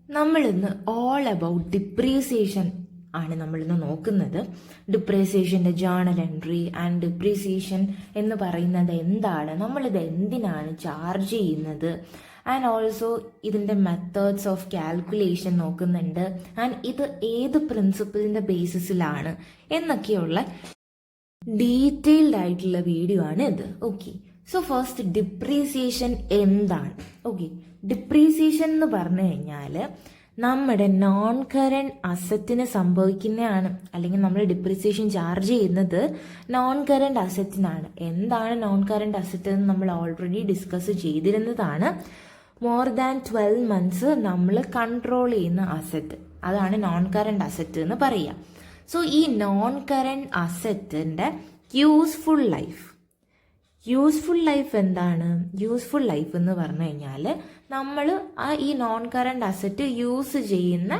നമ്മളിന്ന് all about depreciation ആണ് നമ്മളിന്ന് നോക്കുന്നത്. ഡിപ്രീസിയേഷൻ്റെ ജേണൽ എൻട്രി ആൻഡ് ഡിപ്രീസിയേഷൻ എന്ന് പറയുന്നത് എന്താണ്, നമ്മളിത് എന്തിനാണ് ചാർജ് ചെയ്യുന്നത്, ആൻഡ് ഓൾസോ ഇതിൻ്റെ മെത്തേഡ്സ് ഓഫ് കാൽക്കുലേഷൻ നോക്കുന്നുണ്ട്, ആൻഡ് ഇത് ഏത് പ്രിൻസിപ്പിളിൻ്റെ ബേസിസിലാണ് എന്നൊക്കെയുള്ള ഡീറ്റെയിൽഡ് ആയിട്ടുള്ള വീഡിയോ ആണ് ഇത്. ഓക്കെ, സോ ഫസ്റ്റ് ഡിപ്രീസിയേഷൻ എന്താണ്? ഓക്കെ, ഡിപ്രീസിയേഷൻ എന്ന് പറഞ്ഞു കഴിഞ്ഞാൽ നമ്മുടെ നോൺ കറന്റ് അസറ്റിന് സംഭവിക്കുന്നതാണ്, അല്ലെങ്കിൽ നമ്മൾ ഡിപ്രീസിയേഷൻ ചാർജ് ചെയ്യുന്നത് നോൺ കറന്റ് അസറ്റിനാണ്. എന്താണ് നോൺ കറന്റ് അസറ്റ് എന്ന് നമ്മൾ ഓൾറെഡി ഡിസ്കസ് ചെയ്തിരുന്നതാണ്. മോർ ദാൻ 12 months നമ്മൾ കൺട്രോൾ ചെയ്യുന്ന അസറ്റ്, അതാണ് നോൺ കറന്റ് അസറ്റ് എന്ന് പറയുക. സോ ഈ നോൺ കറന്റ് അസറ്റിന്റെ യൂസ്ഫുൾ ലൈഫ് എന്താണ്? യൂസ്ഫുൾ ലൈഫ് എന്ന് പറഞ്ഞു കഴിഞ്ഞാൽ നമ്മൾ ഈ നോൺ കറന്റ് അസറ്റ് യൂസ് ചെയ്യുന്ന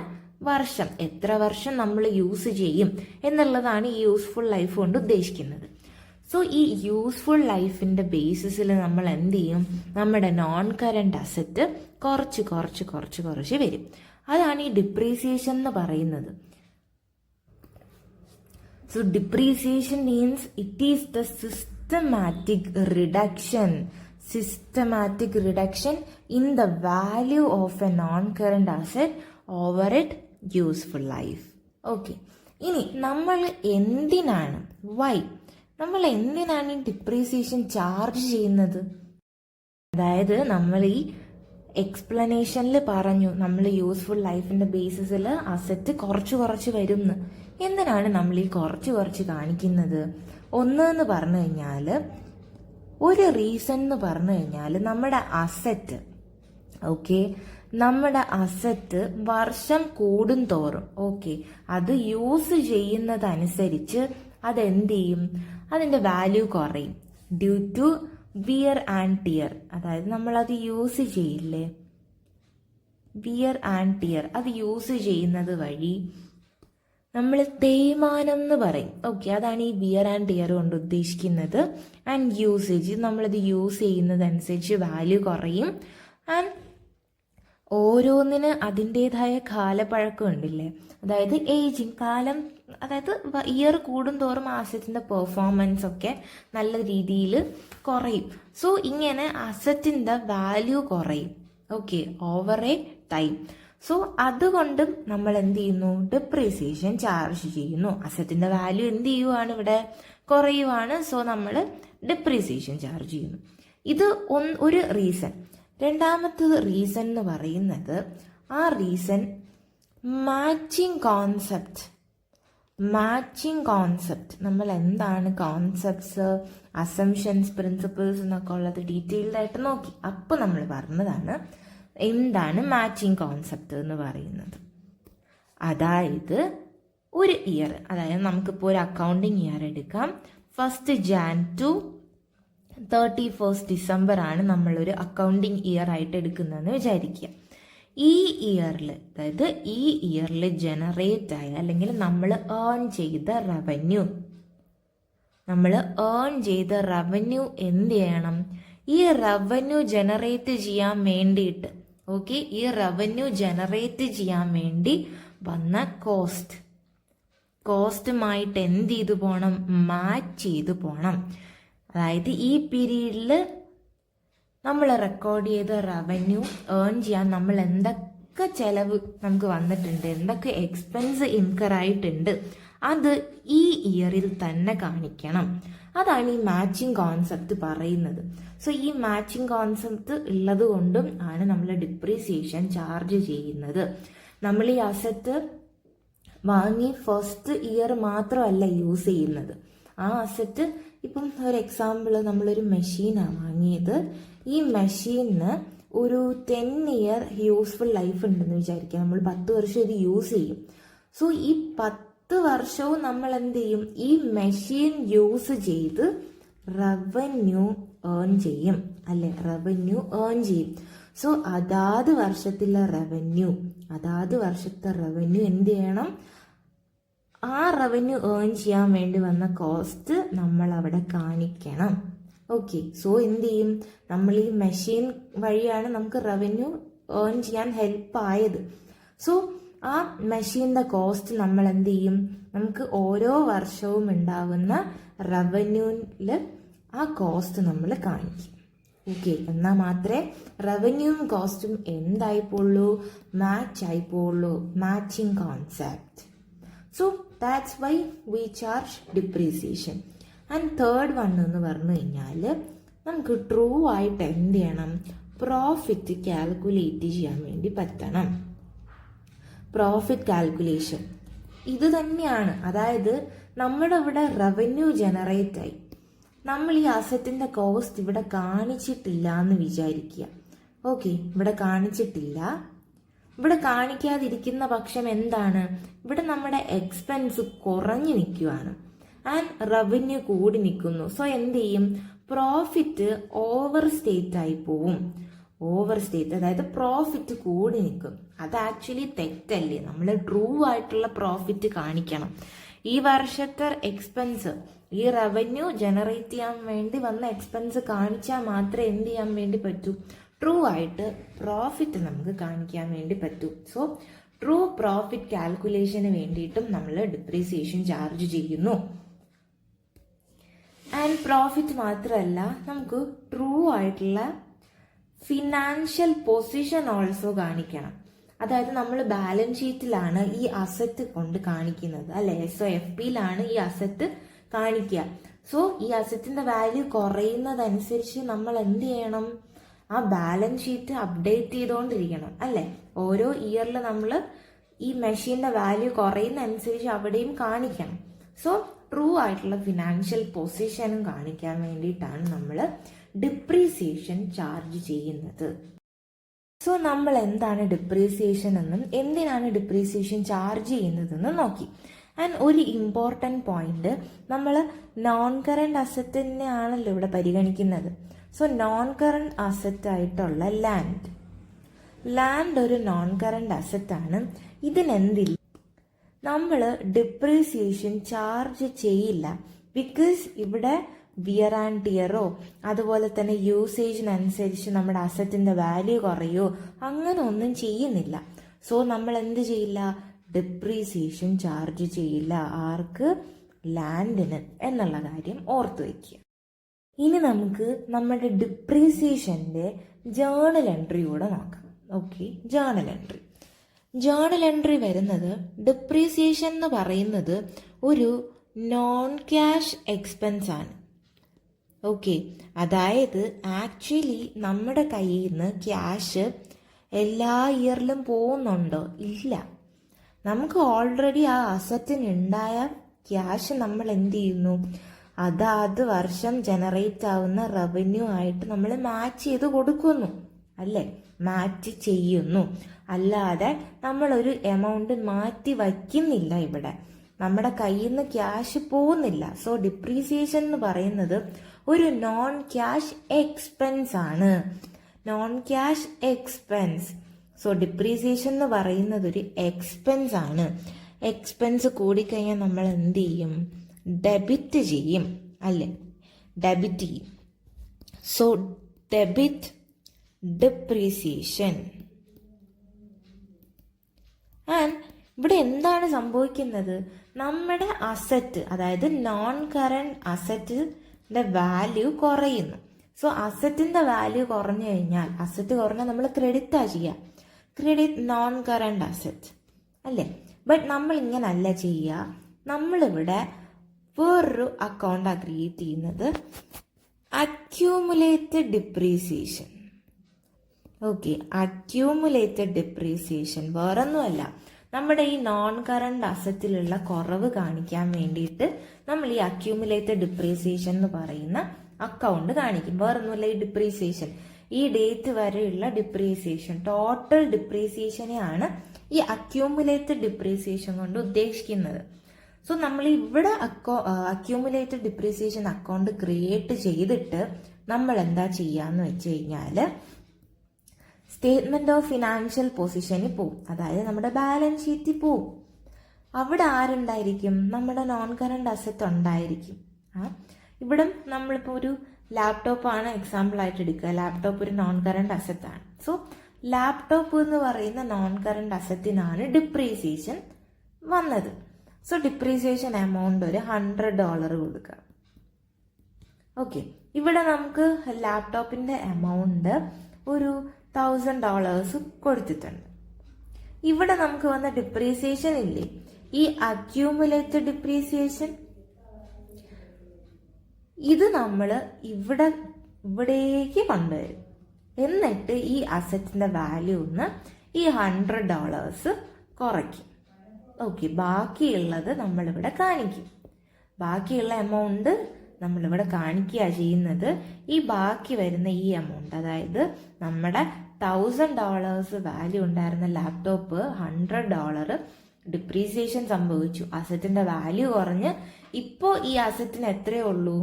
വർഷം, എത്ര വർഷം നമ്മൾ യൂസ് ചെയ്യും എന്നുള്ളതാണ് ഈ യൂസ്ഫുൾ ലൈഫ് കൊണ്ട് ഉദ്ദേശിക്കുന്നത്. സോ ഈ യൂസ്ഫുൾ ലൈഫിന്റെ ബേസിസിൽ നമ്മൾ എന്ത് ചെയ്യും? നമ്മുടെ നോൺ കറന്റ് അസറ്റ് കുറച്ച് വരും. അതാണ് ഈ ഡിപ്രീസിയേഷൻ എന്ന് പറയുന്നത്. So depreciation means it is the systematic reduction in the value of a non-current asset over its useful life. Okay. ഇനി നമ്മൾ എന്തിനാണ് ഈ ഡിപ്രീസിയേഷൻ ചാർജ് ചെയ്യുന്നത്? അതായത് നമ്മൾ ഈ എക്സ്പ്ലനേഷനിൽ പറഞ്ഞു നമ്മൾ യൂസ്ഫുൾ ലൈഫിന്റെ ബേസിസിൽ അസറ്റ് കുറച്ച് വരുന്നു. എന്തിനാണ് നമ്മൾ ഈ കുറച്ച് കാണിക്കുന്നത്? ഒന്ന് എന്ന് പറഞ്ഞു കഴിഞ്ഞാൽ, ഒരു റീസൺ എന്ന് പറഞ്ഞു കഴിഞ്ഞാൽ നമ്മുടെ അസറ്റ് വർഷം കൂടും തോറും അത് യൂസ് ചെയ്യുന്നതനുസരിച്ച് അതെന്ത് ചെയ്യും? അതിന്റെ വാല്യൂ കുറയും due to wear and tear. അതായത് നമ്മളത് യൂസ് ചെയ്യില്ലേ, വിയർ ആൻഡ് ടിയർ, അത് യൂസ് ചെയ്യുന്നത് വഴി നമ്മൾ തേയ്മാനം എന്ന് പറയും. അതാണ് ഈ വിയർ ആൻഡ് ടിയർ കൊണ്ട് ഉദ്ദേശിക്കുന്നത്. ആൻഡ് യൂസേജ്, നമ്മളത് യൂസ് ചെയ്യുന്നതനുസരിച്ച് വാല്യൂ കുറയും. ആൻഡ് ഓരോന്നിന് അതിൻ്റെതായ കാലപ്പഴക്കം ഉണ്ടില്ലേ, അതായത് ഏജിങ് കാലം, അതായത് ഇയർ കൂടും തോറും അസറ്റിന്റെ പെർഫോമൻസ് ഒക്കെ നല്ല രീതിയിൽ കുറയും. സോ ഇങ്ങനെ അസറ്റിന്റെ വാല്യൂ കുറയും ഓവർ എ ടൈം. സോ അതുകൊണ്ടും നമ്മൾ എന്ത് ചെയ്യുന്നു? ഡിപ്രീസിയേഷൻ ചാർജ് ചെയ്യുന്നു. അസറ്റിന്റെ വാല്യൂ എന്ത് ചെയ്യുവാണ്? ഇവിടെ കുറയുവാണ്. സോ നമ്മൾ ഡിപ്രീസിയേഷൻ ചാർജ് ചെയ്യുന്നു. ഇത് ഒരു റീസൺ. രണ്ടാമത്തെ റീസൺ എന്ന് പറയുന്നത്, ആ റീസൺ മാച്ചിങ് കോൺസെപ്റ്റ്. നമ്മൾ എന്താണ് കോൺസെപ്റ്റ്സ്, അസംഷൻസ്, പ്രിൻസിപ്പിൾസ് എന്നൊക്കെ ഉള്ളത് ഡീറ്റെയിൽഡ് ആയിട്ട് നോക്കി. അപ്പോൾ നമ്മൾ പറഞ്ഞതാണ് എന്താണ് മാച്ചിങ് കോൺസെപ്റ്റ് എന്ന് പറയുന്നത്. അതായത് ഒരു ഇയർ, അതായത് നമുക്കിപ്പോൾ ഒരു അക്കൗണ്ടിങ് ഇയർ എടുക്കാം. 1st Jan to 31st December ആണ് നമ്മളൊരു അക്കൗണ്ടിങ് ഇയർ ആയിട്ട് എടുക്കുന്നതെന്ന് വിചാരിക്കുക. ഈ ഇയറിൽ ജനറേറ്റ് ആയ, അല്ലെങ്കിൽ നമ്മൾ ഏൺ ചെയ്ത റവന്യൂ എന്ത് ചെയ്യണം? ഈ റവന്യൂ ജനറേറ്റ് ചെയ്യാൻ വേണ്ടിയിട്ട് ഈ റവന്യൂ ജനറേറ്റ് ചെയ്യാൻ വേണ്ടി വന്ന കോസ്റ്റുമായിട്ട് എന്ത് ചെയ്തു പോകണം? മാച്ച് ചെയ്തു പോകണം. അതായത് ഈ പീരീഡിൽ നമ്മൾ റെക്കോർഡ് ചെയ്ത റവന്യൂ ഏൺ ചെയ്യാൻ നമ്മൾ എന്തൊക്കെ ചെലവ് നമുക്ക് വന്നിട്ടുണ്ട്, എന്തൊക്കെ എക്സ്പെൻസ് ഇൻകർ ആയിട്ടുണ്ട്, അത് ഈ ഇയറിൽ തന്നെ കാണിക്കണം. അതാണ് ഈ മാച്ചിങ് കോൺസെപ്റ്റ് പറയുന്നത്. സോ ഈ മാച്ചിങ് കോൺസെപ്റ്റ് ഉള്ളത് കൊണ്ടും ആണ് നമ്മൾ ഡിപ്രീസിയേഷൻ ചാർജ് ചെയ്യുന്നത്. നമ്മൾ ഈ അസറ്റ് വാങ്ങി 1st ഇയർ മാത്രമല്ല യൂസ് ചെയ്യുന്നത്. ആ അസറ്റ്, ഇപ്പം ഒരു എക്സാമ്പിൾ, നമ്മളൊരു മെഷീനാണ് വാങ്ങിയത്. ഈ മെഷീനിന് ഒരു 10 year യൂസ്ഫുൾ ലൈഫ് ഉണ്ടെന്ന് വിചാരിക്കുക. നമ്മൾ 10 വർഷം ഇത് യൂസ് ചെയ്യും. സോ ഈ 10 വർഷവും നമ്മൾ എന്ത് ചെയ്യും? ഈ മെഷീൻ യൂസ് ചെയ്ത് റവന്യൂ ഏൺ ചെയ്യും. സോ അതാത് വർഷത്തെ റവന്യൂ എന്ത് ചെയ്യണം? ആ റവന്യൂ ഏൺ ചെയ്യാൻ വേണ്ടി വന്ന കോസ്റ്റ് നമ്മൾ അവിടെ കാണിക്കണം. സോ എന്ത് ചെയ്യും? നമ്മൾ ഈ മെഷീൻ വഴിയാണ് നമുക്ക് റവന്യൂ ഏൺ ചെയ്യാൻ ഹെൽപ്പ് ആയത്. സോ ആ മെഷീൻ്റെ കോസ്റ്റ് നമ്മൾ എന്ത് ചെയ്യും, നമുക്ക് ഓരോ വർഷവും ഉണ്ടാവുന്ന റവന്യൂവിൽ ആ കോസ്റ്റ് നമ്മൾ കാണിക്കും. ഓക്കെ, എന്നാൽ മാത്രമേ റവന്യൂവും കോസ്റ്റും എന്തായിപ്പോളൂ, മാച്ച് ആയിപ്പോളൂ, matching concept. So that's why we charge depreciation. And third one എന്ന് പറഞ്ഞു കഴിഞ്ഞാൽ നമുക്ക് ട്രൂ ആയിട്ട് എന്ത് ചെയ്യണം, പ്രോഫിറ്റ് കാൽക്കുലേറ്റ് ചെയ്യാൻ വേണ്ടി പറ്റണം. പ്രോഫിറ്റ് കാൽക്കുലേഷൻ ഇത് തന്നെയാണ്. അതായത് നമ്മുടെ ഇവിടെ റവന്യൂ ജനറേറ്റ് ആയി, നമ്മൾ ഈ അസറ്റിന്റെ കോസ്റ്റ് ഇവിടെ കാണിച്ചിട്ടില്ല എന്ന് വിചാരിക്കുക. ഓക്കെ, ഇവിടെ കാണിച്ചിട്ടില്ല. ഇവിടെ കാണിക്കാതിരിക്കുന്ന പക്ഷം എന്താണ്, ഇവിടെ നമ്മുടെ എക്സ്പെൻസ് കുറഞ്ഞു നിൽക്കുകയാണ് ആൻഡ് റവന്യൂ കൂടി നിൽക്കുന്നു. സോ എന്ത് ചെയ്യും, പ്രോഫിറ്റ് ഓവർ സ്റ്റേറ്റ് ആയി പോവും. ഓവർ സ്റ്റേറ്റ് അതായത് പ്രോഫിറ്റ് കൂടി നിൽക്കും. അത് ആക്ച്വലി തെറ്റല്ലേ, നമ്മൾ ട്രൂ ആയിട്ടുള്ള പ്രോഫിറ്റ് കാണിക്കണം. ഈ വർഷത്തെ എക്സ്പെൻസ്, ഈ റവന്യൂ ജനറേറ്റ് ചെയ്യാൻ വേണ്ടി വന്ന എക്സ്പെൻസ് കാണിച്ചാൽ മാത്രമേ എന്ത് ചെയ്യാൻ വേണ്ടി പറ്റൂ, ട്രൂ ആയിട്ട് പ്രോഫിറ്റ് നമുക്ക് കാണിക്കാൻ വേണ്ടി പറ്റൂ. സോ ട്രൂ പ്രോഫിറ്റ് കാൽക്കുലേഷന് വേണ്ടിയിട്ടും നമ്മൾ ഡിപ്രീസിയേഷൻ ചാർജ് ചെയ്യുന്നു. ആൻഡ് പ്രോഫിറ്റ് മാത്രമല്ല, നമുക്ക് ട്രൂ ആയിട്ടുള്ള ഫിനാൻഷ്യൽ പൊസിഷൻ ഓൾസോ കാണിക്കണം. അതായത് നമ്മൾ ബാലൻസ് ഷീറ്റിലാണ് ഈ അസറ്റ് കൊണ്ട് കാണിക്കുന്നത് അല്ലെ, SOFPയിലാണ് ഈ അസറ്റ് കാണിക്കുക. സോ ഈ അസറ്റിന്റെ വാല്യൂ കുറയുന്നതനുസരിച്ച് നമ്മൾ എന്ത് ചെയ്യണം, ആ ബാലൻസ് ഷീറ്റ് അപ്ഡേറ്റ് ചെയ്തുകൊണ്ടിരിക്കണം അല്ലെ. ഓരോ ഇയറിൽ നമ്മൾ ഈ മെഷീന്റെ വാല്യൂ കുറയുന്നതനുസരിച്ച് അവിടെയും കാണിക്കണം. സോ ട്രൂ ആയിട്ടുള്ള ഫിനാൻഷ്യൽ പൊസിഷനും കാണിക്കാൻ വേണ്ടിയിട്ടാണ് നമ്മൾ ഡിപ്രീസിയേഷൻ ചാർജ് ചെയ്യുന്നത്. സോ നമ്മൾ എന്താണ് ഡിപ്രീസിയേഷൻ എന്നും എന്തിനാണ് ഡിപ്രീസിയേഷൻ ചാർജ് ചെയ്യുന്നതെന്നും നോക്കി. ആൻഡ് ഒരു ഇമ്പോർട്ടൻറ്റ് പോയിന്റ്, നമ്മൾ നോൺ കറണ്ട് അസറ്റിനെ ആണല്ലോ ഇവിടെ പരിഗണിക്കുന്നത്. സോ നോൺ കറണ്ട് അസറ്റ് ആയിട്ടുള്ള ലാൻഡ് ഒരു നോൺ കറണ്ട് അസറ്റാണ്. ഇതിനെന്തില്ല, നമ്മൾ ഡിപ്രീസിയേഷൻ ചാർജ് ചെയ്യില്ല. ബിക്കോസ് ഇവിടെ വിയർ ആൻഡ് ടിയറോ അതുപോലെ തന്നെ യൂസേജിനനുസരിച്ച് നമ്മുടെ അസറ്റിന്റെ വാല്യൂ കുറയോ അങ്ങനെ ഒന്നും ചെയ്യുന്നില്ല. സോ നമ്മൾ എന്ത് ചെയ്യില്ല, ഡിപ്രീസിയേഷൻ ചാർജ് ചെയ്യില്ല. ആർക്ക്, ലാൻഡിന് എന്നുള്ള കാര്യം ഓർത്തു വയ്ക്കുക. ഇനി നമുക്ക് നമ്മുടെ ഡിപ്രീസിയേഷന്റെ ജേണൽ എൻട്രി കൂടെ നോക്കാം. ഓക്കെ, ജേണൽ എൻട്രി വരുന്നത്, ഡിപ്രീസിയേഷൻ എന്ന് പറയുന്നത് ഒരു നോൺ ക്യാഷ് എക്സ്പെൻസ് ആണ്. ഓക്കെ, അതായത് ആക്ച്വലി നമ്മുടെ കയ്യിൽ നിന്ന് ക്യാഷ് എല്ലാ ഇയറിലും പോകുന്നുണ്ടോ, ഇല്ല. നമുക്ക് ഓൾറെഡി ആ അസറ്റിന് ഉണ്ടായ ക്യാഷ് നമ്മൾ എന്ത് ചെയ്യുന്നു, അതാത് വർഷം ജനറേറ്റ് ആവുന്ന റവന്യൂ ആയിട്ട് നമ്മൾ മാച്ച് ചെയ്ത് കൊടുക്കുന്നു അല്ലേ, മാച്ച് ചെയ്യുന്നു. അല്ലാതെ നമ്മളൊരു എമൗണ്ട് മാറ്റി വയ്ക്കുന്നില്ല. ഇവിടെ നമ്മുടെ കയ്യിൽ നിന്ന് ക്യാഷ് പോകുന്നില്ല. സോ ഡിപ്രീസിയേഷൻ എന്ന് പറയുന്നത് ഒരു നോൺ ക്യാഷ് എക്സ്പെൻസ് ആണ്. Non cash expense. So depreciation എന്ന് പറയുന്നത് ഒരു എക്സ്പെൻസ് ആണ്. എക്സ്പെൻസ് കൂടിക്കഴിഞ്ഞാൽ നമ്മൾ എന്ത് ചെയ്യും, ഡെബിറ്റ് ചെയ്യും അല്ലേ, ഡെബിറ്റ് ചെയ്യും. So debit depreciation. ആൻഡ് ഇവിടെ എന്താണ് സംഭവിക്കുന്നത്, നമ്മുടെ അസറ്റ് അതായത് നോൺ കറണ്ട് അസറ്റിന്റെ വാല്യൂ കുറയുന്നു. സോ അസറ്റിന്റെ വാല്യൂ കുറഞ്ഞു കഴിഞ്ഞാൽ, അസറ്റ് കുറഞ്ഞാൽ നമ്മൾ ക്രെഡിറ്റാ ചെയ്യുക, ക്രെഡിറ്റ് നോൺ കറണ്ട് അസറ്റ് അല്ലേ. ബട്ട് നമ്മൾ ഇങ്ങനല്ല ചെയ്യുക. നമ്മളിവിടെ വേറൊരു അക്കൗണ്ടാണ് ക്രിയേറ്റ് ചെയ്യുന്നത്, accumulated depreciation. Okay, accumulated depreciation വേറൊന്നുമല്ല, നമ്മുടെ ഈ നോൺ കറണ്ട് അസറ്റിലുള്ള കുറവ് കാണിക്കാൻ വേണ്ടിയിട്ട് നമ്മൾ ഈ അക്യൂമുലേറ്റഡ് ഡിപ്രീസിയേഷൻ എന്ന് പറയുന്ന അക്കൗണ്ട് കാണിക്കും. വേറൊന്നുമല്ല, ഈ ഡിപ്രീസിയേഷൻ, ഈ ഡേറ്റ് വരെയുള്ള ഡിപ്രീസിയേഷൻ, ടോട്ടൽ ഡിപ്രീസിയേഷനെയാണ് ഈ അക്യൂമുലേറ്റഡ് ഡിപ്രീസിയേഷൻ കൊണ്ട് ഉദ്ദേശിക്കുന്നത്. സോ നമ്മൾ ഇവിടെ അക്യൂമുലേറ്റഡ് ഡിപ്രീസിയേഷൻ അക്കൗണ്ട് ക്രിയേറ്റ് ചെയ്തിട്ട് നമ്മൾ എന്താ ചെയ്യാന്ന് വെച്ച് കഴിഞ്ഞാൽ, സ്റ്റേറ്റ്മെന്റ് ഓഫ് ഫിനാൻഷ്യൽ പൊസിഷനിൽ പോവും, അതായത് നമ്മുടെ ബാലൻസ് ഷീറ്റിൽ പോവും. അവിടെ ആരുണ്ടായിരിക്കും, നമ്മുടെ നോൺ കറണ്ട് അസറ്റ് ഉണ്ടായിരിക്കും. ഇവിടെ നമ്മളിപ്പോൾ ഒരു ലാപ്ടോപ്പ് ആണ് എക്സാമ്പിൾ ആയിട്ട് എടുക്കുക. ലാപ്ടോപ്പ് ഒരു നോൺ കറണ്ട് അസറ്റ് ആണ്. സോ ലാപ്ടോപ്പ് എന്ന് പറയുന്ന നോൺ കറണ്ട് അസറ്റിനാണ് ഡിപ്രീസിയേഷൻ വന്നത്. സോ ഡിപ്രീസിയേഷൻ എമൗണ്ട് ഒരു $100 കൊടുക്കുക. ഓക്കെ, ഇവിടെ നമുക്ക് ലാപ്ടോപ്പിന്റെ എമൗണ്ട് ഒരു $1000 കൊടുത്തിട്ടുണ്ട്. ഇവിടെ നമുക്ക് വന്ന ഡിപ്രീസിയേഷൻ ഇല്ലേ, ഈ അക്യൂമുലേറ്റഡ് ഡിപ്രീസിയേഷൻ, ഇത് നമ്മൾ ഇവിടേക്ക് കൊണ്ടുവരും. എന്നിട്ട് ഈ അസറ്റിന്റെ വാല്യൂ ഒന്ന് ഈ $100 കുറയ്ക്കും. ഓക്കെ, ബാക്കിയുള്ളത് നമ്മളിവിടെ കാണിക്കും. ബാക്കിയുള്ള എമൗണ്ട് നമ്മളിവിടെ കാണിക്കുക ചെയ്യുന്നത്. ഈ ബാക്കി വരുന്ന ഈ എമൗണ്ട്, അതായത് നമ്മുടെ $1000 വാല്യൂ ഉണ്ടായിരുന്ന ലാപ്ടോപ്പ് $100 ഡിപ്രീസിയേഷൻ സംഭവിച്ചു, അസറ്റിന്റെ വാല്യൂ കുറഞ്ഞ് ഇപ്പോൾ ഈ അസറ്റിന് എത്രയേ ഉള്ളൂ,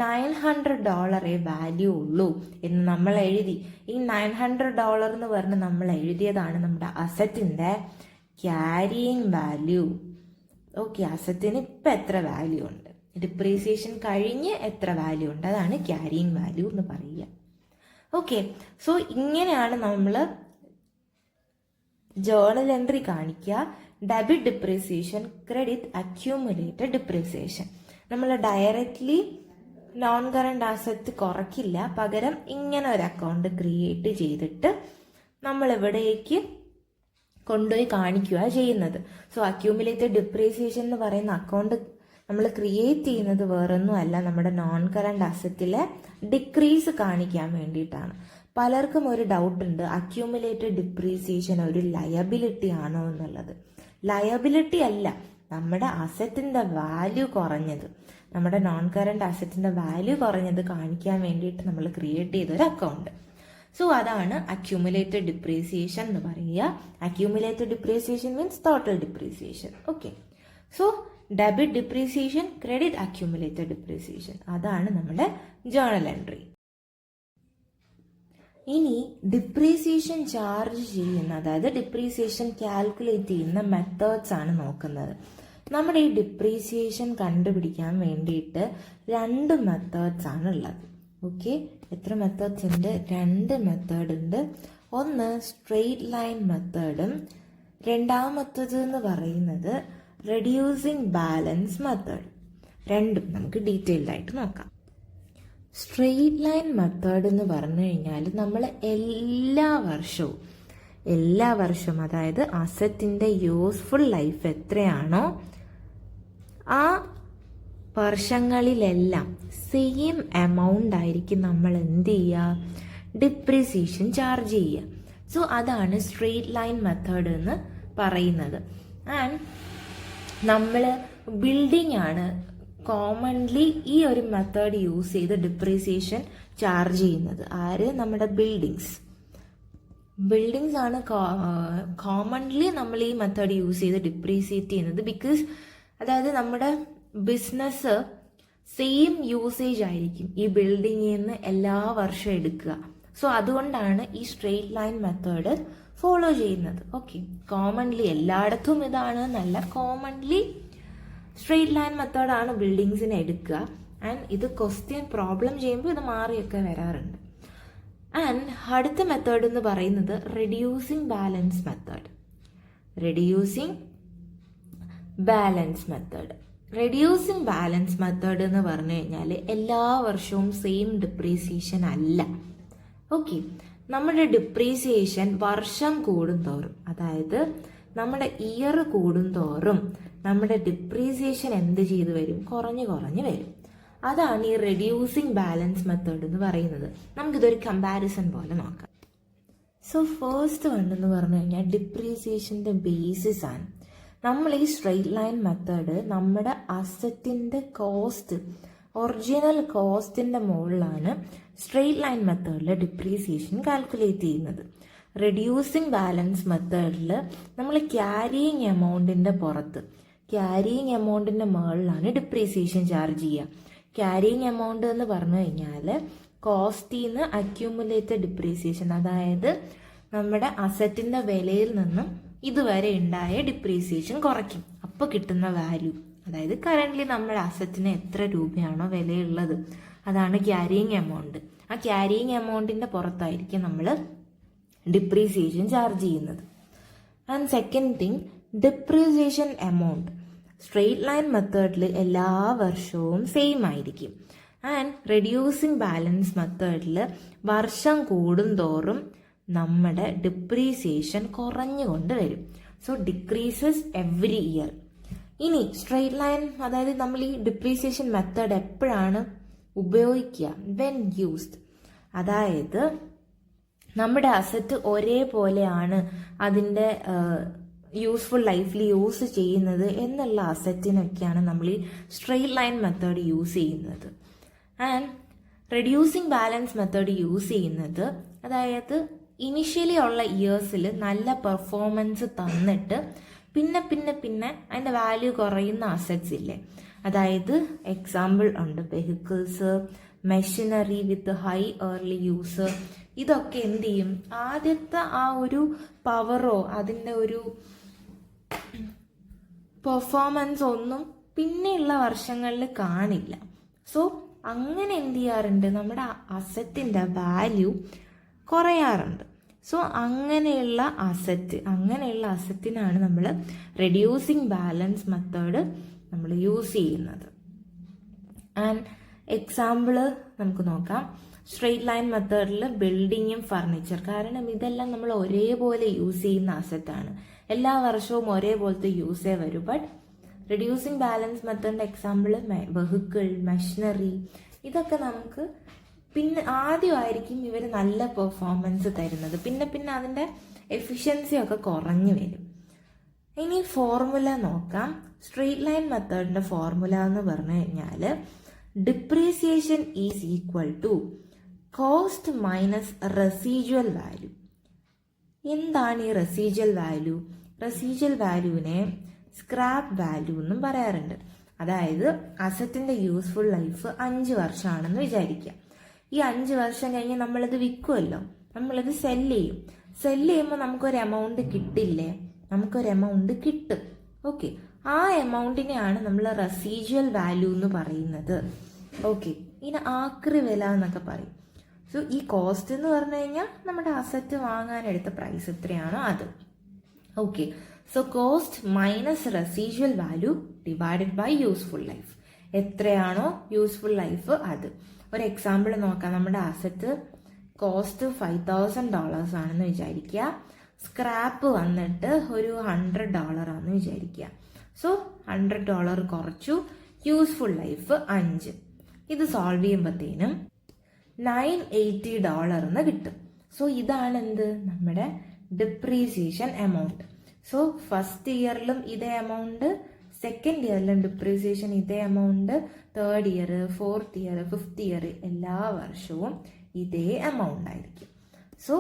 $900 വാല്യൂ ഉള്ളൂ എന്ന് നമ്മൾ എഴുതി. ഈ $900 എന്ന് പറഞ്ഞ് നമ്മൾ എഴുതിയതാണ് നമ്മുടെ അസറ്റിന്റെ ക്യാരിയിങ് വാല്യൂ. ഓക്കെ, അസറ്റിന് ഇപ്പം എത്ര വാല്യൂ ഉണ്ട്, ഡിപ്രീസിയേഷൻ കഴിഞ്ഞ് എത്ര വാല്യൂ ഉണ്ട്, അതാണ് ക്യാരിയിങ് വാല്യൂ എന്ന് പറയുക. ഓക്കെ, സോ ഇങ്ങനെയാണ് നമ്മൾ ജേർണൽ എൻട്രി കാണിക്കുക. Debit depreciation, credit accumulated depreciation. നമ്മൾ ഡയറക്റ്റ്ലി നോൺ കറണ്ട് അസറ്റ് കുറയ്ക്കില്ല, പകരം ഇങ്ങനെ ഒരു അക്കൗണ്ട് ക്രിയേറ്റ് ചെയ്തിട്ട് നമ്മൾ ഇവിടേക്ക് കൊണ്ടുപോയി കാണിക്കുക ചെയ്യുന്നത്. സോ അക്യൂമുലേറ്റഡ് ഡിപ്രീസിയേഷൻ എന്ന് പറയുന്ന അക്കൗണ്ട് നമ്മൾ ക്രിയേറ്റ് ചെയ്യുന്നത് വേറൊന്നും അല്ല, നമ്മുടെ നോൺ കറണ്ട് അസറ്റിലെ ഡിക്രീസ് കാണിക്കാൻ വേണ്ടിയിട്ടാണ്. പലർക്കും ഒരു ഡൗട്ട് ഉണ്ട്, അക്യൂമുലേറ്റഡ് ഡിപ്രീസിയേഷൻ ഒരു ലയബിലിറ്റി ആണോ എന്നുള്ളത്. ലയബിലിറ്റി അല്ല, നമ്മുടെ അസറ്റിന്റെ വാല്യൂ കുറഞ്ഞത്, നമ്മുടെ നോൺ കറണ്ട് അസറ്റിന്റെ വാല്യൂ കുറഞ്ഞത് കാണിക്കാൻ വേണ്ടിയിട്ട് നമ്മൾ ക്രിയേറ്റ് ചെയ്തൊരു അക്കൗണ്ട്. സോ അതാണ് അക്യൂമുലേറ്റഡ് ഡിപ്രീസിയേഷൻ എന്ന് പറയുക. Accumulated depreciation means total depreciation. Okay, so debit depreciation, credit accumulated depreciation, അതാണ് നമ്മുടെ ജേർണൽ എൻട്രി. ഇനി ഡിപ്രീസിയേഷൻ ചാർജ് ചെയ്യുന്ന, അതായത് ഡിപ്രീസിയേഷൻ കാൽക്കുലേറ്റ് ചെയ്യുന്ന മെത്തേഡ്സ് ആണ് നോക്കുന്നത്. നമ്മുടെ ഈ ഡിപ്രീസിയേഷൻ കണ്ടുപിടിക്കാൻ വേണ്ടിയിട്ട് 2 മെത്തേഡ്സ് ആണ് ഉള്ളത്. ഓക്കെ, എത്ര മെത്തേഡ്സ് ഉണ്ട്? 2 മെത്തേഡ് ഉണ്ട്. ഒന്ന് സ്ട്രെയിറ്റ് ലൈൻ മെത്തേഡും രണ്ടാമത്തത് എന്ന് പറയുന്നത് റെഡ്യൂസിങ് ബാലൻസ് മെത്തേഡ്. രണ്ടും നമുക്ക് ഡീറ്റെയിൽഡ് ആയിട്ട് നോക്കാം. സ്ട്രെയിറ്റ് ലൈൻ മെത്തേഡ് എന്ന് പറഞ്ഞു കഴിഞ്ഞാൽ നമ്മൾ എല്ലാ വർഷവും അതായത് അസറ്റിന്റെ യൂസ്ഫുൾ ലൈഫ് എത്രയാണോ ആ വർഷങ്ങളിലെല്ലാം സെയിം എമൗണ്ട് ആയിരിക്കും നമ്മൾ എന്ത് ചെയ്യുക, ഡിപ്രീസിയേഷൻ ചാർജ് ചെയ്യുക. സോ അതാണ് സ്ട്രെയിറ്റ് ലൈൻ മെത്തേഡ് എന്ന് പറയുന്നത്. ആൻഡ് നമ്മൾ ബിൽഡിംഗ് ആണ് കോമൺലി ഈ ഒരു മെത്തേഡ് യൂസ് ചെയ്ത് ഡിപ്രീസിയേഷൻ ചാർജ് ചെയ്യുന്നത്. ആര്? നമ്മുടെ ബിൽഡിങ്സ് ആണ് കോമൺലി നമ്മൾ ഈ മെത്തേഡ് യൂസ് ചെയ്ത് ഡിപ്രീസിയേറ്റ് ചെയ്യുന്നത്. ബിക്കോസ് അതായത് നമ്മുടെ ബിസിനസ് സെയിം യൂസേജ് ആയിരിക്കും ഈ ബിൽഡിങ്ങിൽ നിന്ന് എല്ലാ വർഷവും എടുക്കുക. സോ അതുകൊണ്ടാണ് ഈ സ്ട്രെയിറ്റ് ലൈൻ മെത്തേഡ് ഫോളോ ചെയ്യുന്നത്. ഓക്കെ, കോമൺലി എല്ലായിടത്തും ഇതാണ് എന്നല്ല, കോമൺലി സ്ട്രെയിറ്റ് ലൈൻ മെത്തേഡാണ് ബിൽഡിങ്സിന് എടുക്കുക. ആൻഡ് ഇത് ക്വസ്റ്റ്യൻ പ്രോബ്ലം ചെയ്യുമ്പോൾ ഇത് മാറിയൊക്കെ വരാറുണ്ട്. ആൻഡ് അടുത്ത മെത്തേഡ് എന്ന് പറയുന്നത് reducing balance method. Reducing balance method എന്ന് പറഞ്ഞു കഴിഞ്ഞാൽ എല്ലാ വർഷവും സെയിം ഡിപ്രീസിയേഷൻ അല്ല. ഓക്കെ, നമ്മുടെ ഡിപ്രീസിയേഷൻ വർഷം കൂടുന്തോറും, അതായത് നമ്മുടെ ഇയർ കൂടുന്തോറും നമ്മുടെ ഡിപ്രീസിയേഷൻ എന്ത് ചെയ്തു വരും, കുറഞ്ഞു വരും. അതാണ് ഈ റെഡ്യൂസിങ് ബാലൻസ് മെത്തേഡ് എന്ന് പറയുന്നത്. നമുക്കിതൊരു കമ്പാരിസൺ പോലെ നോക്കാം. സോ ഫസ്റ്റ് വൺ എന്ന് പറഞ്ഞു കഴിഞ്ഞാൽ ഡിപ്രീസിയേഷന്റെ ബേസിസ് ആണ്. നമ്മൾ ഈ സ്ട്രെയിറ്റ് ലൈൻ മെത്തേഡ് നമ്മുടെ അസറ്റിന്റെ കോസ്റ്റ്, ഒറിജിനൽ കോസ്റ്റിന്റെ മുകളിലാണ് സ്ട്രെയിറ്റ് ലൈൻ മെത്തേഡിൽ ഡിപ്രീസിയേഷൻ കാൽക്കുലേറ്റ് ചെയ്യുന്നത്. റെഡ്യൂസിങ് ബാലൻസ് മെത്തേഡിൽ നമ്മൾ ക്യാരിയിങ് എമൗണ്ടിന്റെ പുറത്ത്, ക്യാരിയിങ് എമൗണ്ടിന്റെ മുകളിലാണ് ഡിപ്രീസിയേഷൻ ചാർജ് ചെയ്യുക. ക്യാരിയിങ് എമൗണ്ട് എന്ന് പറഞ്ഞു കഴിഞ്ഞാൽ കോസ്റ്റിൽ നിന്ന് അക്യൂമുലേറ്റഡ് ഡിപ്രീസിയേഷൻ, അതായത് നമ്മുടെ അസറ്റിന്റെ വിലയിൽ നിന്നും ഇതുവരെ ഉണ്ടായ ഡിപ്രീസിയേഷൻ കുറയ്ക്കും. അപ്പോൾ കിട്ടുന്ന വാല്യൂ, അതായത് കറന്റ്ലി നമ്മുടെ അസറ്റിന് എത്ര രൂപയാണോ വിലയുള്ളത്, അതാണ് ക്യാരിയിങ് എമൗണ്ട്. ആ ക്യാരിയിങ് എമൗണ്ടിന്റെ പുറത്തായിരിക്കും നമ്മൾ ഡിപ്രീസിയേഷൻ ചാർജ് ചെയ്യുന്നത്. And second thing, depreciation amount straight line മെത്തേഡിൽ എല്ലാ വർഷവും സെയിം ആയിരിക്കും. ആൻഡ് റെഡ്യൂസിങ് ബാലൻസ് മെത്തേഡിൽ വർഷം കൂടുന്തോറും നമ്മുടെ ഡിപ്രീസിയേഷൻ കുറഞ്ഞുകൊണ്ട് വരും. So decreases every year. ഇനി സ്ട്രെയിറ്റ് ലൈൻ, അതായത് നമ്മൾ ഈ ഡിപ്രീസിയേഷൻ മെത്തേഡ് എപ്പോഴാണ് ഉപയോഗിക്കുക? വെൻ യൂസ്ഡ്, അതായത് നമ്മുടെ അസറ്റ് ഒരേപോലെയാണ് അതിൻ്റെ യൂസ്ഫുൾ ലൈഫിൽ യൂസ് ചെയ്യുന്നത് എന്നുള്ള അസറ്റിനൊക്കെയാണ് നമ്മൾ ഈ സ്ട്രെയിറ്റ് ലൈൻ മെത്തേഡ് യൂസ് ചെയ്യുന്നത്. And reducing balance method use ചെയ്യുന്നത്, അതായത് ഇനിഷ്യലി ഉള്ള ഇയേഴ്സിൽ നല്ല പെർഫോമൻസ് തന്നിട്ട് പിന്നെ അതിൻ്റെ വാല്യൂ കുറയുന്ന അസറ്റ്സ് ഇല്ലേ, അതായത് എക്സാമ്പിൾ ഉണ്ട് vehicles, machinery with high early use. ഇതൊക്കെ എന്ത് ചെയ്യും? ആദ്യത്തെ ആ ഒരു പവറോ അതിൻ്റെ ഒരു പെർഫോമൻസ് ഒന്നും പിന്നെയുള്ള വർഷങ്ങളിൽ കാണില്ല. സോ അങ്ങനെ എന്ത് ചെയ്യാറുണ്ട്? നമ്മുടെ അസറ്റിൻ്റെ വാല്യൂ കുറയാറുണ്ട്. സോ അങ്ങനെയുള്ള അസറ്റിനാണ് നമ്മൾ റെഡ്യൂസിങ് ബാലൻസ് മെത്തേഡ് നമ്മൾ യൂസ് ചെയ്യുന്നത്. ആൻഡ് എക്സാമ്പിള് നമുക്ക് നോക്കാം. സ്ട്രെയിറ്റ് ലൈൻ മെത്തേഡിൽ ബിൽഡിങ്ങും ഫർണിച്ചർ, കാരണം ഇതെല്ലാം നമ്മൾ ഒരേപോലെ യൂസ് ചെയ്യുന്ന അസറ്റാണ്, എല്ലാ വർഷവും ഒരേപോലത്തെ യൂസേ വരും. ബട്ട് റെഡ്യൂസിങ് ബാലൻസ് മെത്തേഡിന്റെ എക്സാമ്പിൾ വെഹിക്കിൾ, മെഷീനറി, ഇതൊക്കെ നമുക്ക് പിന്നെ ആദ്യമായിരിക്കും ഇവർ നല്ല പെർഫോമൻസ് തരുന്നത്, പിന്നെ അതിൻ്റെ എഫിഷ്യൻസി ഒക്കെ കുറഞ്ഞു വരും. ഇനി ഫോർമുല നോക്കാം. സ്ട്രെയിറ്റ് ലൈൻ മെത്തേഡിന്റെ ഫോർമുല എന്ന് പറഞ്ഞു കഴിഞ്ഞാൽ depreciation is equal to cost minus residual value. എന്താണ് ഈ റെസിജ്വൽ വാല്യൂ? റെസിജ്വൽ വാല്യൂവിനെ സ്ക്രാപ്പ് വാല്യൂ എന്നും പറയാറുണ്ട്. അതായത് അസറ്റിന്റെ യൂസ്ഫുൾ ലൈഫ് 5 വർഷമാണെന്ന് വിചാരിക്കുക. ഈ 5 വർഷം കഴിഞ്ഞ് നമ്മളിത് വിൽക്കുമല്ലോ, നമ്മളിത് സെല്ല് ചെയ്യുമ്പോൾ നമുക്കൊരു എമൗണ്ട് കിട്ടില്ലേ? നമുക്കൊരു എമൗണ്ട് കിട്ടും. ഓക്കെ, ആ എമൗണ്ടിനെയാണ് നമ്മൾ റെസിജ്വൽ വാല്യൂ എന്ന് പറയുന്നത്. ഓക്കെ, ഇതിന് ആക്രി വില എന്നൊക്കെ പറയും. സോ ഈ കോസ്റ്റ് എന്ന് പറഞ്ഞു കഴിഞ്ഞാൽ നമ്മുടെ അസറ്റ് വാങ്ങാനെടുത്ത പ്രൈസ് എത്രയാണോ അത്. Okay, so cost minus residual value divided by useful life. എത്രയാണോ യൂസ്ഫുൾ ലൈഫ് അത്. ഒരു എക്സാമ്പിൾ നോക്കാം. നമ്മുടെ അസറ്റ് കോസ്റ്റ് $5,000 ആണെന്ന് വിചാരിക്കുക. സ്ക്രാപ്പ് വന്നിട്ട് ഒരു $100 ആണെന്ന് വിചാരിക്കുക. സോ $100 കുറച്ചു, യൂസ്ഫുൾ ലൈഫ് 5. ഇത് സോൾവ് ചെയ്യുമ്പോഴത്തേനും $980 എന്ന് കിട്ടും. സോ ഇതാണ് എന്ത്? നമ്മുടെ ഡിപ്രീസിയേഷൻ എമൗണ്ട്. സോ ഫസ്റ്റ് ഇയറിലും ഇതേ എമൗണ്ട്, സെക്കൻഡ് ഇയറിലും ഡിപ്രീസിയേഷൻ ഇതേ amount, third year, fourth year, fifth year എല്ലാ വർഷവും ഇതേ എമൗണ്ട് ആയിരിക്കും. സോ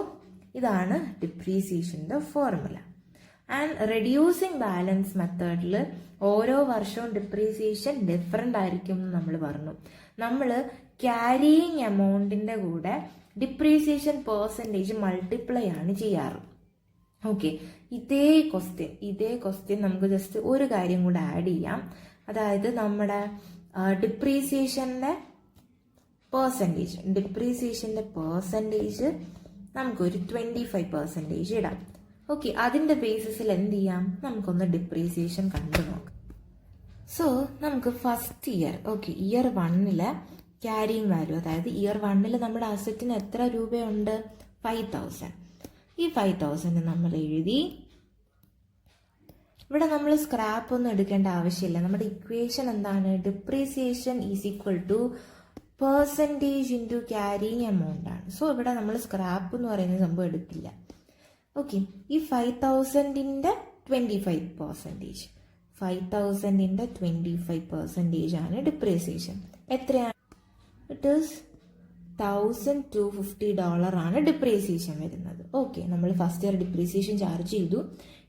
ഇതാണ് ഡിപ്രീസിയേഷൻ്റെ ഫോർമുല. ആൻഡ് റെഡ്യൂസിങ് ബാലൻസ് മെത്തേഡിൽ ഓരോ വർഷവും ഡിപ്രീസിയേഷൻ ഡിഫറെൻ്റ് ആയിരിക്കും എന്ന് നമ്മൾ പറഞ്ഞു. നമ്മൾ ക്യാരിയിങ് എമൗണ്ടിൻ്റെ കൂടെ ഡിപ്രീസിയേഷൻ പെർസെൻറ്റേജ് മൾട്ടിപ്ലൈ ആണ് ചെയ്യാറ്. ഓക്കെ, ഇതേ ക്വസ്റ്റ്യൻ നമുക്ക് ജസ്റ്റ് ഒരു കാര്യം കൂടെ ആഡ് ചെയ്യാം. അതായത് നമ്മുടെ ഡിപ്രീസിയേഷൻ്റെ പെർസെൻറ്റേജ് നമുക്കൊരു 25% ഇടാം. ഓക്കെ, അതിൻ്റെ ബേസിസിൽ എന്ത് ചെയ്യാം? നമുക്കൊന്ന് ഡിപ്രീസിയേഷൻ കണ്ടു നോക്കാം. സോ നമുക്ക് first year, okay, year 1 carrying value, അതായത് ഇയർ 1 നമ്മുടെ അസറ്റിന് എത്ര രൂപയുണ്ട്? 5,000. ഈ 5,000 നമ്മൾ എഴുതി. ഇവിടെ നമ്മൾ സ്ക്രാപ്പ് ഒന്നും എടുക്കേണ്ട ആവശ്യമില്ല. നമ്മുടെ ഇക്വേഷൻ എന്താണ്? Depreciation is equal two percentage into carrying amount ആണ്. സോ ഇവിടെ നമ്മൾ സ്ക്രാപ്പ് എന്ന് പറയുന്ന സംഭവം എടുക്കില്ല. ഓക്കെ, ഈ 5,000ന്റെ 25%, 5,000ന്റെ 25% ആണ് ഡിപ്രീസിയേഷൻ. എത്രയാണ്? ഇറ്റ് ഈസ് $1,250 ആണ് ഡിപ്രീസിയേഷൻ വരുന്നത്. ഓക്കെ, നമ്മൾ ഫസ്റ്റ് ഇയർ ഡിപ്രീസിയേഷൻ ചാർജ് ചെയ്തു.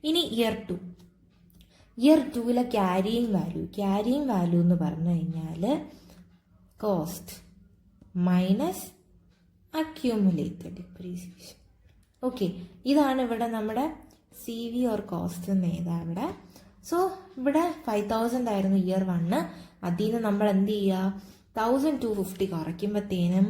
ഇനി ഇയർ 2 ക്യാരിയിങ് വാല്യൂ എന്ന് പറഞ്ഞു കഴിഞ്ഞാൽ cost minus accumulated depreciation. Okay, ഇതാണ് ഇവിടെ നമ്മുടെ CV ഓർ കോസ്റ്റ് എന്ന് എഴുതാം ഇവിടെ. സോ ഇവിടെ 5,000 ആയിരുന്നു ഇയർ 1. അതിൽ നിന്ന് നമ്മൾ എന്ത് ചെയ്യുക? 1,250 കുറയ്ക്കുമ്പോഴത്തേനും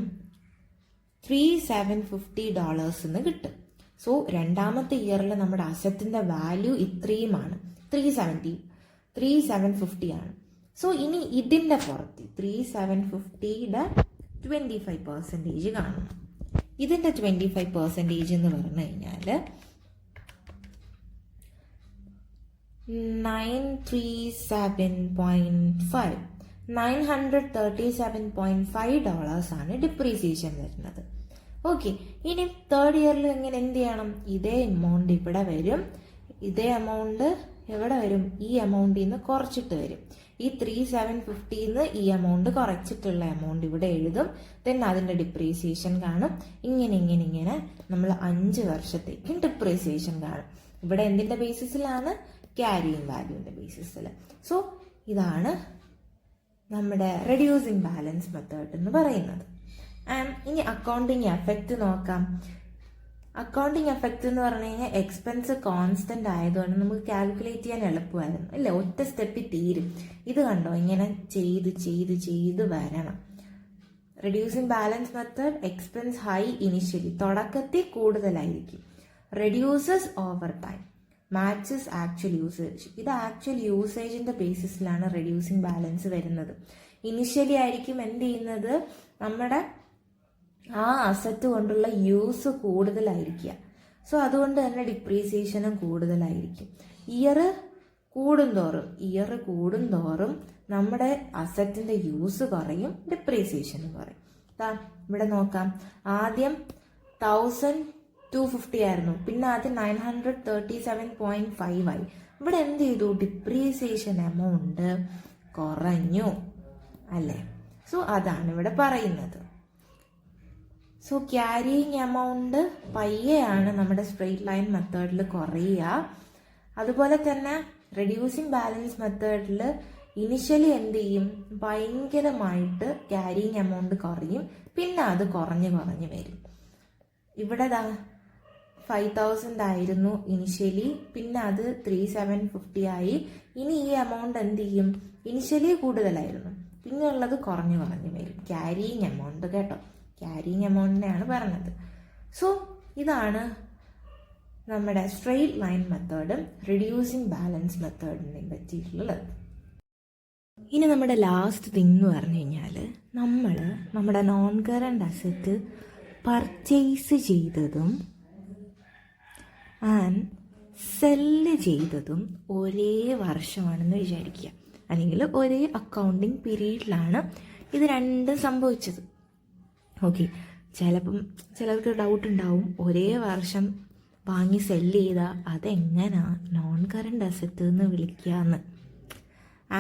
$3,750 എന്ന് കിട്ടും. സോ രണ്ടാമത്തെ ഇയറിൽ നമ്മുടെ അസറ്റിന്റെ വാല്യൂ ഇത്രയുമാണ്, 3750 ആണ്. സോ ഇനി ഇതിന്റെ പുറത്ത് 3750യുടെ 25% കാണണം. ഇതിന്റെ 25% എന്ന് പറഞ്ഞു കഴിഞ്ഞാൽ 937.5 ആണ് ഡിപ്രീസിയേഷൻ വരുന്നത്. ഓക്കെ, ഇനി തേർഡ് ഇയറിൽ എങ്ങനെ എന്ത് ചെയ്യണം? ഇതേ എമൗണ്ട് ഇവിടെ വരും, ഇതേ എമൗണ്ട് എവിടെ വരും? ഈ എമൗണ്ടിൽ നിന്ന് കുറച്ചിട്ട് വരും. ഈ 3750 ഈ എമൗണ്ട് കുറച്ചിട്ടുള്ള എമൗണ്ട് ഇവിടെ എഴുതും. ദെൻ അതിന്റെ ഡിപ്രീസിയേഷൻ കാണും. ഇങ്ങനെ നമ്മൾ 5 വർഷത്തേക്കും ഡിപ്രീസിയേഷൻ കാണും. ഇവിടെ എന്തിന്റെ ബേസിസിലാണ്? ക്യാരിയിങ് വാല്യൂവിന്റെ ബേസിസിൽ. സോ ഇതാണ് നമ്മുടെ റെഡ്യൂസിങ് ബാലൻസ് മെത്തേഡ് എന്ന് പറയുന്നത്. ഇനി അക്കൗണ്ടിങ് എഫക്റ്റ് നോക്കാം. അക്കൗണ്ടിങ് എഫക്റ്റ് എന്ന് പറഞ്ഞു കഴിഞ്ഞാൽ എക്സ്പെൻസ് കോൺസ്റ്റന്റ് ആയതുകൊണ്ട് നമുക്ക് കാൽക്കുലേറ്റ് ചെയ്യാൻ എളുപ്പമായിരുന്നു അല്ലേ? ഒറ്റ സ്റ്റെപ്പിൽ തീരും. ഇത് കണ്ടോ, ഇങ്ങനെ ചെയ്ത് വരണം. Reducing balance method expense high initially, തുടക്കത്തിൽ കൂടുതലായിരിക്കും. Reduces over time, matches actual usage. ഇത് ആക്ച്വൽ യൂസേജിന്റെ ബേസിസിലാണ് റെഡ്യൂസിങ് ബാലൻസ് വരുന്നത്. ഇനിഷ്യലി ആയിരിക്കും എന്ത് ചെയ്യുന്നത്? നമ്മുടെ ആ അസറ്റ് കൊണ്ടുള്ള യൂസ് കൂടുതലായിരിക്കുക. സോ അതുകൊണ്ട് തന്നെ ഡിപ്രീസിയേഷനും കൂടുതലായിരിക്കും. ഇയർ കൂടുന്തോറും നമ്മുടെ അസറ്റിന്റെ യൂസ് കുറയും, ഡിപ്രീസിയേഷനും കുറയും. ഇവിടെ നോക്കാം, ആദ്യം 1250 ആയിരുന്നു, പിന്നെ അത് 937.5 ആയി. ഇവിടെ എന്ത് ചെയ്തു? ഡിപ്രീസിയേഷൻ എമൗണ്ട് കുറഞ്ഞു അല്ലേ? സോ അതാണ് ഇവിടെ പറയുന്നത്. സോ ക്യാരിയിങ് എമൗണ്ട് പയ്യെയാണ് നമ്മുടെ സ്ട്രെയിറ്റ് ലൈൻ മെത്തേഡിൽ കുറയുക. അതുപോലെ തന്നെ റെഡ്യൂസിങ് ബാലൻസ് മെത്തേഡിൽ ഇനിഷ്യലി എന്ത് ചെയ്യും? ഭയങ്കരമായിട്ട് ക്യാരിയിങ് എമൗണ്ട് കുറയും, പിന്നെ അത് കുറഞ്ഞ് വരും. ഇവിടെ 5000 ആയിരുന്നു ഇനിഷ്യലി, പിന്നെ അത് 3750 ആയി. ഇനി ഈ എമൗണ്ട് എന്ത് ചെയ്യും? ഇനിഷ്യലി കൂടുതലായിരുന്നു, പിന്നെ ഉള്ളത് കുറഞ്ഞു വരും. ക്യാരിയിങ് എമൗണ്ട് കേട്ടോ, ക്യാരിയിങ് എമൗണ്ടിനെയാണ് പറഞ്ഞത്. സോ ഇതാണ് നമ്മുടെ സ്ട്രെയിറ്റ് ലൈൻ മെത്തേഡും റെഡ്യൂസിങ് ബാലൻസ് മെത്തേഡിനെ പറ്റിയിട്ടുള്ളത്. ഇനി നമ്മുടെ ലാസ്റ്റ് തിങ് എന്ന് പറഞ്ഞു കഴിഞ്ഞാൽ നമ്മൾ നമ്മുടെ നോൺ കറണ്ട് അസറ്റ് പർച്ചേസ് ചെയ്തതും ആൻഡ് സെല്ല് ചെയ്തതും ഒരേ വർഷമാണെന്ന് വിചാരിക്കുക, അല്ലെങ്കിൽ ഒരേ അക്കൗണ്ടിങ് പീരീഡിലാണ് ഇത് രണ്ടും സംഭവിച്ചത്. ഓക്കെ, ചിലർക്ക് ഡൗട്ട് ഉണ്ടാവും, ഒരേ വർഷം വാങ്ങി സെല്ല് ചെയ്താൽ അതെങ്ങനാ നോൺ കറണ്ട് അസറ്റ് എന്ന് വിളിക്കാന്ന്.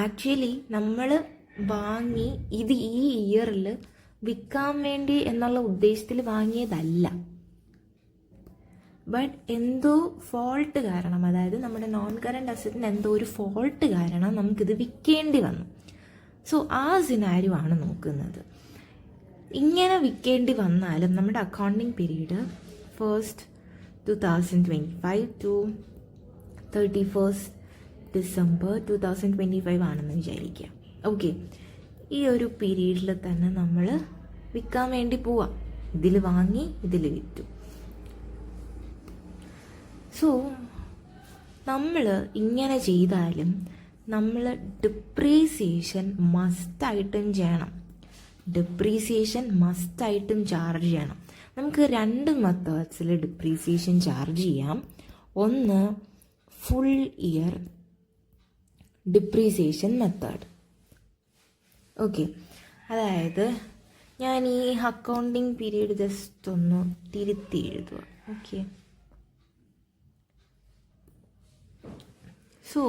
ആക്ച്വലി നമ്മൾ വാങ്ങി ഇത് ഈ ഇയറിൽ വിൽക്കാൻ വേണ്ടി എന്നുള്ള ഉദ്ദേശത്തിൽ വാങ്ങിയതല്ല. ബട്ട് എന്തോ ഫോൾട്ട് കാരണം, അതായത് നമ്മുടെ നോൺ കറണ്ട് അസറ്റിന് എന്തോ ഒരു ഫോൾട്ട് കാരണം നമുക്കിത് വിൽക്കേണ്ടി വന്നു. സോ ആ സിനാരിയോ ആണ് നോക്കുന്നത്. ഇങ്ങനെ വിൽക്കേണ്ടി വന്നാലും നമ്മുടെ accounting period 1st 2025 to 31st December 2025 ആണെന്ന് വിചാരിക്കുക. ഓക്കെ, ഈ ഒരു പീരീഡിൽ തന്നെ നമ്മൾ വിൽക്കാൻ വേണ്ടി പോവാം. ഇതിൽ വാങ്ങി ഇതിൽ വിറ്റു. സോ നമ്മൾ ഇങ്ങനെ ചെയ്താലും നമ്മൾ ഡിപ്രീസിയേഷൻ മസ്റ്റായിട്ടും ചെയ്യണം. ഡിപ്രീസിയേഷൻ മസ്റ്റായിട്ടും ചാർജ് ചെയ്യണം. നമുക്ക് 2 മെത്തേഡ്സിൽ ഡിപ്രീസിയേഷൻ ചാർജ് ചെയ്യാം. ഒന്ന് full year depreciation method. Okay, അതായത് ഞാൻ ഈ അക്കൗണ്ടിങ് പീരീഡ് ജസ്റ്റ് ഒന്ന് തിരുത്തി എഴുതുക. Okay, so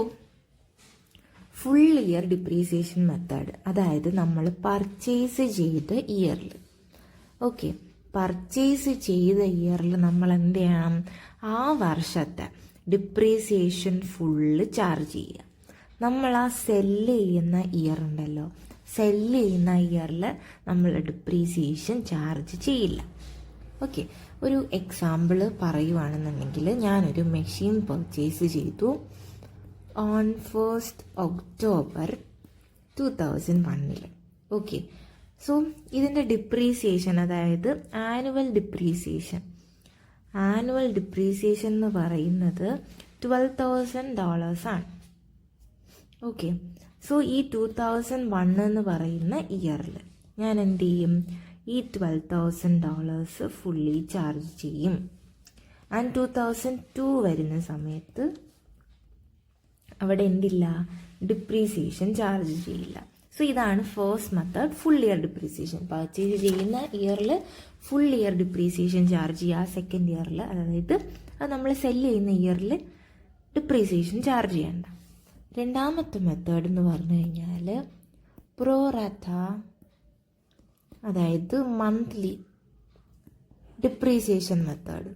full year depreciation method, അതായത് നമ്മൾ പർച്ചേസ് ചെയ്ത ഇയറിൽ, ഓക്കെ, പർച്ചേസ് ചെയ്ത ഇയറിൽ നമ്മൾ എന്ത് ചെയ്യണം? ആ വർഷത്തെ ഡിപ്രീസിയേഷൻ ഫുള്ള് ചാർജ് ചെയ്യുക. നമ്മൾ ആ സെല്ല് ചെയ്യുന്ന ഇയർ ഉണ്ടല്ലോ, സെല്ല് ചെയ്യുന്ന ഇയറിൽ നമ്മൾ ഡിപ്രീസിയേഷൻ ചാർജ് ചെയ്യില്ല. ഓക്കെ, ഒരു എക്സാമ്പിൾ പറയുവാണെന്നുണ്ടെങ്കിൽ ഞാനൊരു മെഷീൻ പർച്ചേസ് ചെയ്തു on 1st October 2001. Okay, so ഇതിൻ്റെ ഡിപ്രീസിയേഷൻ, അതായത് ആനുവൽ ആനുവൽ ഡിപ്രീസിയേഷൻ എന്ന് പറയുന്നത് $12,000 ആണ്. ഓക്കെ, സോ ഈ 2001 എന്ന് പറയുന്ന ഇയറിൽ ഞാൻ എന്ത് ചെയ്യും? ഈ $12,000 ഫുള്ളി ചാർജ് ചെയ്യും. ആൻഡ് 2002 വരുന്ന സമയത്ത് അവിടെ എന്തില്ല? ഡിപ്രീസിയേഷൻ ചാർജ് ചെയ്യില്ല. സോ ഇതാണ് first method, full year depreciation. Purchase ചെയ്യുന്ന ഇയറിൽ ഫുൾ ഇയർ ഡിപ്രീസിയേഷൻ ചാർജ് ചെയ്യുക. സെക്കൻഡ് ഇയറിൽ, അതായത് അത് നമ്മൾ സെല് ചെയ്യുന്ന ഇയറിൽ ഡിപ്രീസിയേഷൻ ചാർജ് ചെയ്യണ്ട. രണ്ടാമത്തെ മെത്തേഡ് എന്ന് പറഞ്ഞു കഴിഞ്ഞാൽ പ്രോറാറ്റ, അതായത് മന്ത്ലി ഡിപ്രീസിയേഷൻ മെത്തേഡ്.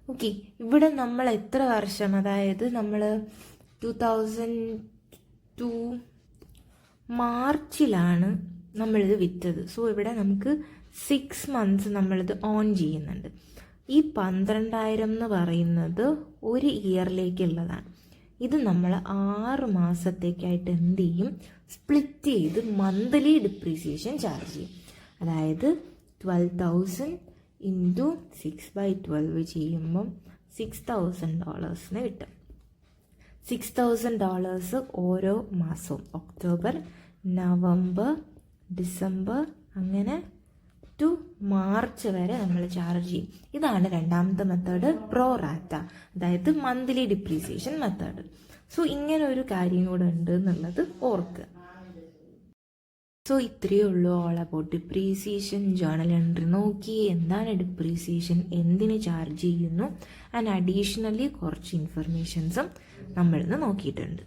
ഓക്കെ, ഇവിടെ നമ്മൾ എത്ര വർഷം, അതായത് നമ്മൾ 2002 മാർച്ചിലാണ് നമ്മളിത് വിറ്റത്. സോ ഇവിടെ നമുക്ക് 6 months നമ്മളിത് ഓൺ ചെയ്യുന്നുണ്ട്. ഈ 12,000 എന്ന് പറയുന്നത് ഒരു ഇയറിലേക്കുള്ളതാണ്. ഇത് നമ്മൾ 6 മാസത്തേക്കായിട്ട് എന്ത് ചെയ്യും? സ്പ്ലിറ്റ് ചെയ്ത് മന്ത്ലി ഡിപ്രീസിയേഷൻ ചാർജ് ചെയ്യും. അതായത് 12,000 ഇൻറ്റു 6/12 ചെയ്യുമ്പം $6,000 കിട്ടും. $6,000 ഓരോ മാസവും, ഒക്ടോബർ, നവംബർ, ഡിസംബർ, അങ്ങനെ ടു മാർച്ച് വരെ നമ്മൾ ചാർജ് ചെയ്യും. ഇതാണ് രണ്ടാമത്തെ മെത്തേഡ്, പ്രോറാറ്റ, അതായത് മന്ത്ലി ഡിപ്രീസിയേഷൻ മെത്തേഡ്. സോ ഇങ്ങനെ ഒരു കാര്യം കൂടെ ഉണ്ട് എന്നുള്ളത് ഓർക്കുക. സോ ഇത്രയേ ഉള്ളൂ all about depreciation. Journal entry നോക്കി എന്താണ് ഡിപ്രീസിയേഷൻ, എന്തിന് ചാർജ് ചെയ്യുന്നു, ആൻഡ് അഡീഷണലി കുറച്ച് ഇൻഫർമേഷൻസും നമ്മളിന്ന് നോക്കിയിട്ടുണ്ട്.